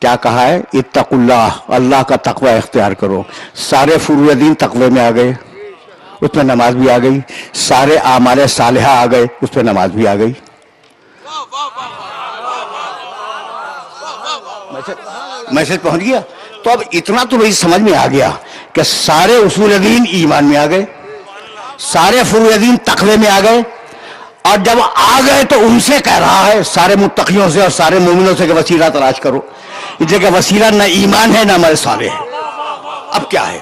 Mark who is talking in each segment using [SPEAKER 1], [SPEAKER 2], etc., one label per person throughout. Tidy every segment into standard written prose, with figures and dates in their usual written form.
[SPEAKER 1] کیا کہا ہے؟ اتقوا اللہ کا تقوی اختیار کرو. سارے فروع دین تقوی میں آ گئے، اس میں نماز بھی آ گئی. سارے اعمال صالحہ آ گئے، اس میں نماز بھی آ گئی. میسج پہنچ گیا؟ تو اب اتنا تو بھائی سمجھ میں آ گیا کہ سارے اصول دین ایمان میں آ گئے، سارے فروع دین تقوی میں آ گئے. اور جب آ گئے تو ان سے کہہ رہا ہے، سارے متقیوں سے اور سارے مومنوں سے، کہ وسیلہ تلاش کرو. اس لیے کہ وسیلہ نہ ایمان ہے نہ عمل صالح ہے. اب کیا ہے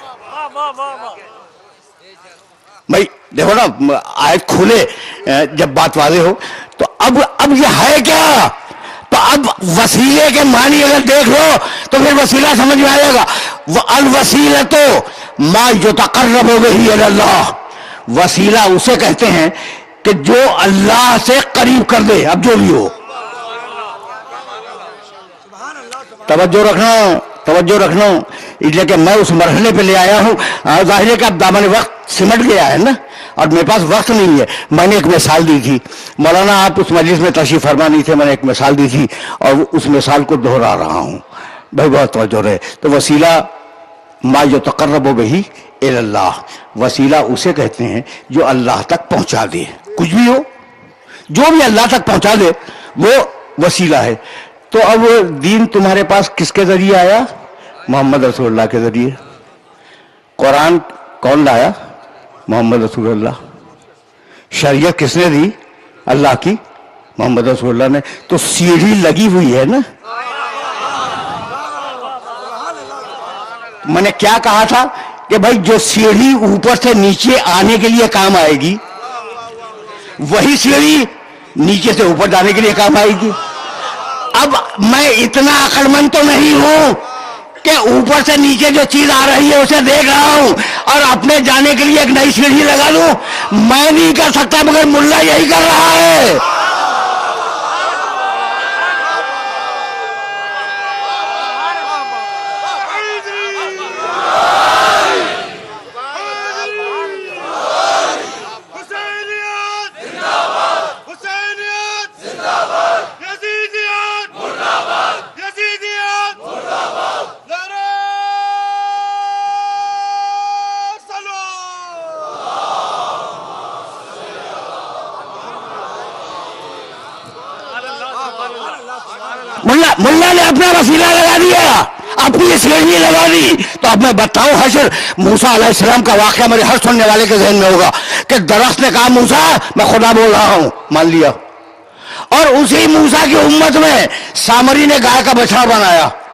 [SPEAKER 1] بھائی؟ دیکھو نا، آیت کھولے جب بات واضح ہو تو اب یہ ہے کیا؟ تو اب وسیلے کے معنی اگر دیکھ لو تو پھر وسیلہ سمجھ میں آئے گا. الوسیلۃ ما یتقرب بہ الی اللہ. وسیلہ اسے کہتے ہیں کہ جو اللہ سے قریب کر دے. اب جو بھی ہو، توجہ رکھنا. اس لیے کہ میں اس مرحلے پہ لے آیا ہوں. ظاہر ہے کہ اب دامن وقت سمٹ گیا ہے نا، اور میرے پاس وقت نہیں ہے. میں نے ایک مثال دی تھی مولانا، آپ اس مجلس میں تشریف فرما نہیں تھے. میں نے ایک مثال دی تھی اور اس مثال کو دہرا رہا ہوں. بھائی بہت توجہ رہے. تو وسیلہ ما یتقرب بہ الی اللہ، وسیلہ اسے کہتے ہیں جو اللہ تک پہنچا دے. کچھ بھی ہو، جو بھی اللہ تک پہنچا دے وہ وسیلہ ہے. تو اب دین تمہارے پاس کس کے ذریعے آیا؟ محمد رسول اللہ کے ذریعے. قرآن کون لایا؟ محمد رسول اللہ. شریعت کس نے دی؟ اللہ کی، محمد رسول اللہ نے. تو سیڑھی لگی ہوئی ہے نا. میں نے کیا کہا تھا کہ بھائی جو سیڑھی اوپر سے نیچے آنے کے لیے کام آئے گی، وہی سیڑھی نیچے سے اوپر جانے کے لیے کام آئے گی. اب میں اتنا عقل مند تو نہیں ہوں کہ اوپر سے نیچے جو چیز آ رہی ہے اسے دیکھ رہا ہوں اور اپنے جانے کے لیے ایک نئی سیڑھی لگا لوں. میں نہیں کر سکتا، مگر ملا یہی کر رہا ہے. ملا نے اپنا وسیلہ لگا دیا، اپنی سیڑھی لگا دی. تو اب میں بتاؤں، حشر موسیٰ علیہ السلام کا واقعہ میرے ہر سننے والے کے ذہن میں ہوگا کہ درخت نے کہا موسیٰ میں خدا بول رہا ہوں، مان لیا. اور اسی موسیٰ کی امت میں سامری نے گائے کا بچڑا بنایا.